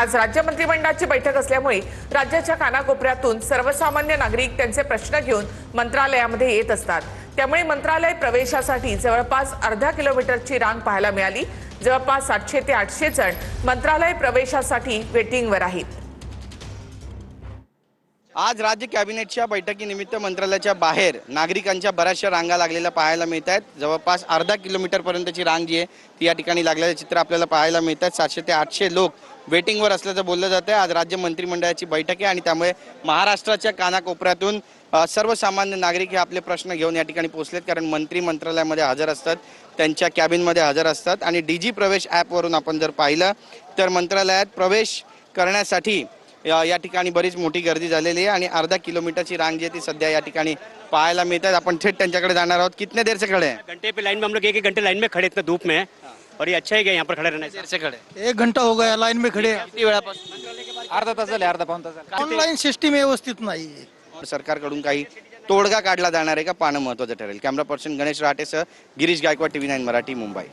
आज राज्य मंत्रिमंडळाची बैठक असल्यामुळे राज्याच्या कानाकोपऱ्यातून सर्वसामान्य नागरिक त्यांचे प्रश्न घेऊन मंत्रालयामध्ये येत असतात। त्यामुळे मंत्रालय प्रवेशासाठी जवळपास अर्धा किलोमीटरची रांग पाहायला मिळाली। जवळपास 700 ते 800 जण मंत्रालय प्रवेशासाठी वेटिंगवर आहेत। आज राज्य कॅबिनेटच्या बैठकीनिमित्त मंत्रालयाच्या बाहेर नागरिकांच्या बऱ्याचशा रांगा लागलेल्या पाहायला मिळत आहेत। जवळपास अर्धा किलोमीटरपर्यंतची रांग जी आहे ती या ठिकाणी लागलेलं चित्र आपल्याला पाहायला मिळत आहे। 700 ते 800 लोक वेटिंगवर असल्याचं बोललं जातं आहे। आज राज्य मंत्रिमंडळाची बैठक आहे आणि त्यामुळे महाराष्ट्राच्या कानाकोपऱ्यातून सर्वसामान्य नागरिक हे आपले प्रश्न घेऊन या ठिकाणी पोहोचलेत, कारण मंत्री मंत्रालयामध्ये हजर असतात, त्यांच्या कॅबिनमध्ये हजर असतात आणि डीजी प्रवेश ॲपवरून आपण जर पाहिलं तर मंत्रालयात प्रवेश करण्यासाठी या ठिकाणी बरीच मोठी गर्दी झालेली आहे आणि अर्धा किलोमीटरची रांग जी ती सध्या या ठिकाणी पाहायला मिळतात। आपण थेट त्यांच्याकडे जाणार आहोत। कितने देर से खड़े हैं? घंटे पे लाइन में हम लोग एक घंटे लाइन में खड़े इतना धूप में, और ये अच्छा है कि यहाँ पर खड़े रहने से। देर से खड़े 1 घंटा हो गया लाइन में खड़े। किती वेळापासून? अर्धा तास झाले, अर्धा पाऊण तास झाले। ऑनलाईन सिस्टीम व्यवस्थित नाही। सरकारकडून काही तोडगा काढला जाणार आहे का, पाहणं महत्त्वाचं ठरेल। कॅमेरा पर्सन गणेश राटेसह गिरीश गायकवाड, TV9 मराठी, मुंबई।